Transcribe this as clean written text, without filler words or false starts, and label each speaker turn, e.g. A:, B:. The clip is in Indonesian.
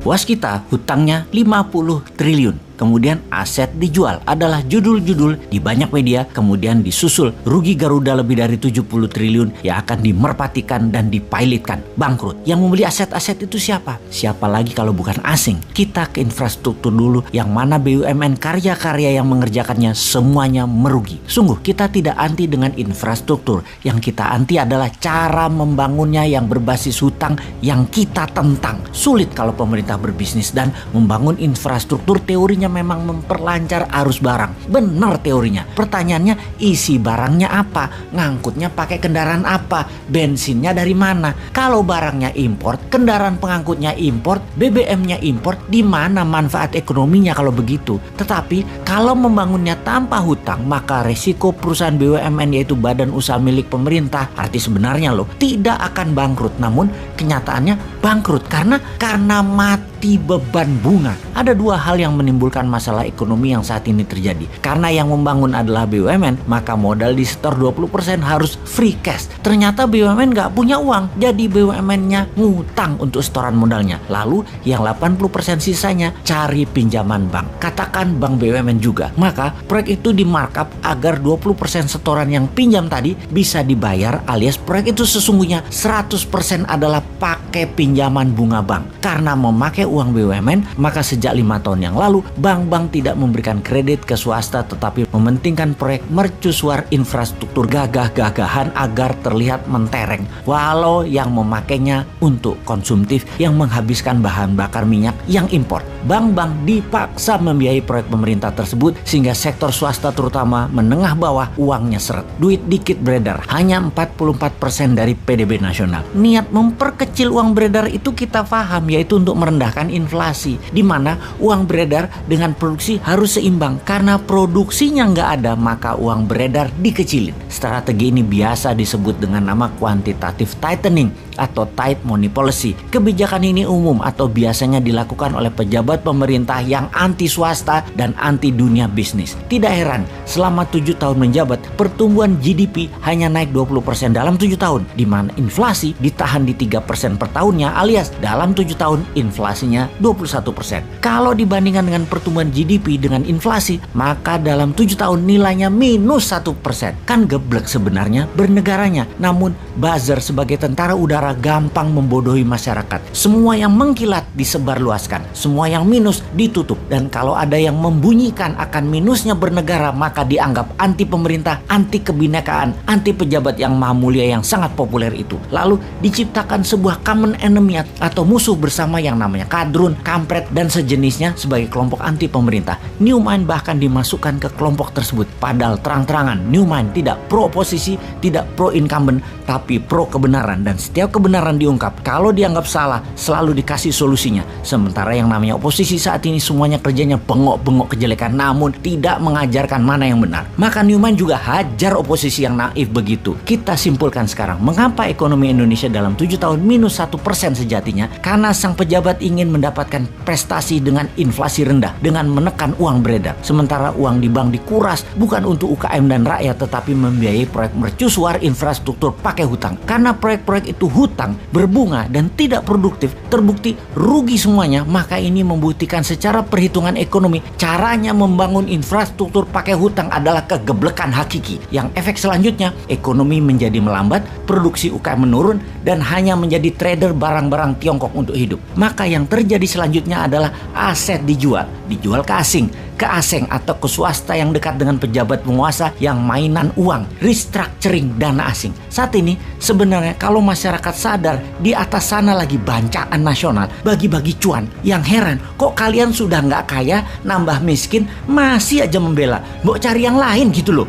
A: Puas kita, hutangnya 50 triliun. Kemudian aset dijual adalah judul-judul di banyak media, kemudian disusul rugi Garuda lebih dari 70 triliun yang akan dimerpatikan dan dipilotkan, bangkrut. Yang membeli aset-aset itu siapa? Siapa lagi kalau bukan asing? Kita ke infrastruktur dulu, yang mana BUMN karya-karya yang mengerjakannya semuanya merugi. Sungguh kita tidak anti dengan infrastruktur, yang kita anti adalah cara membangunnya yang berbasis hutang yang kita tentang. Sulit kalau pemerintah berbisnis dan membangun infrastruktur, teorinya memang memperlancar arus barang. Benar teorinya. Pertanyaannya, isi barangnya apa? Ngangkutnya pakai kendaraan apa? Bensinnya dari mana? Kalau barangnya import, kendaraan pengangkutnya import, BBM-nya import, di mana manfaat ekonominya kalau begitu? Tetapi kalau membangunnya tanpa hutang, maka resiko perusahaan BUMN yaitu badan usaha milik pemerintah, arti sebenarnya tidak akan bangkrut. Namun kenyataannya bangkrut karena mati beban bunga. Ada dua hal yang menimbulkan masalah ekonomi yang saat ini terjadi. Karena yang membangun adalah BUMN, maka modal di setor 20% harus free cash. Ternyata BUMN nggak punya uang, jadi BUMN-nya ngutang untuk setoran modalnya. Lalu yang 80% sisanya cari pinjaman bank. Katakan bank BUMN juga. Maka proyek itu di markup agar 20% setoran yang pinjam tadi bisa dibayar, alias proyek itu sesungguhnya 100% adalah pakai pinjaman bunga bank. Karena memakai uang BUMN, maka sejak 5 tahun yang lalu bank-bank tidak memberikan kredit ke swasta, tetapi mementingkan proyek mercusuar infrastruktur gagah-gagahan agar terlihat mentereng, walau yang memakainya untuk konsumtif yang menghabiskan bahan bakar minyak yang impor. Bank-bank dipaksa membiayai proyek pemerintah tersebut sehingga sektor swasta terutama menengah bawah uangnya seret. Duit dikit beredar, hanya 44% dari PDB nasional. Niat memperkecil uang beredar itu kita paham, yaitu untuk merendahkan inflasi, di mana uang beredar dengan produksi harus seimbang. Karena produksinya nggak ada, maka uang beredar dikecilin. Strategi ini biasa disebut dengan nama quantitative tightening atau tight money policy. Kebijakan ini umum atau biasanya dilakukan oleh pejabat pemerintah yang anti swasta dan anti dunia bisnis. Tidak heran, selama 7 tahun menjabat, pertumbuhan GDP hanya naik 20% dalam 7 tahun, di mana inflasi ditahan di 3% per tahunnya, alias dalam 7 tahun inflasinya 21%. Kalau dibandingkan dengan pertumbuhan GDP dengan inflasi, maka dalam 7 tahun nilainya minus 1%. Kan geblek sebenarnya bernegaranya. Namun buzzer sebagai tentara udara gampang membodohi masyarakat. Semua yang mengkilat disebarluaskan, semua yang minus ditutup. Dan kalau ada yang membunyikan akan minusnya bernegara, maka dianggap anti pemerintah, anti kebinekaan, anti pejabat yang maha mulia yang sangat populer itu. Lalu diciptakan sebuah common enemy atau musuh bersama yang namanya kadrun, kampret, dan sejenisnya sebagai kelompok anti pemerintah. New Mind bahkan dimasukkan ke kelompok tersebut. Padahal terang-terangan New Mind tidak pro oposisi, tidak pro incumbent, tapi pro kebenaran. Dan setiap kebenaran diungkap, kalau dianggap salah selalu dikasih solusinya. Sementara yang namanya oposisi saat ini semuanya kerjanya bengok-bengok kejelekan, namun tidak mengajarkan mana yang benar. Maka New Mind juga hajar oposisi yang naif begitu. Kita simpulkan sekarang, mengapa ekonomi Indonesia dalam 7 tahun minus 1% sejatinya? Karena sang pejabat ingin mendapatkan prestasi dengan inflasi rendah, dengan menekan uang beredar. Sementara uang di bank dikuras bukan untuk UKM dan rakyat, tetapi membiayai proyek mercusuar infrastruktur pakai hutang. Karena proyek-proyek itu hutang, berbunga, dan tidak produktif, terbukti rugi semuanya. Maka ini membuktikan secara perhitungan ekonomi, caranya membangun infrastruktur pakai hutang adalah kegeblekan hakiki. Yang efek selanjutnya, ekonomi menjadi melambat, produksi UKM menurun, dan hanya menjadi trader barang-barang Tiongkok untuk hidup. Maka yang terjadi selanjutnya adalah aset dijual ke asing atau ke swasta yang dekat dengan pejabat penguasa yang mainan uang, restructuring dana asing. Saat ini sebenarnya kalau masyarakat sadar di atas sana lagi bancaan nasional, bagi-bagi cuan. Yang heran, kok kalian sudah nggak kaya, nambah miskin, masih aja membela, mau cari yang lain gitu loh.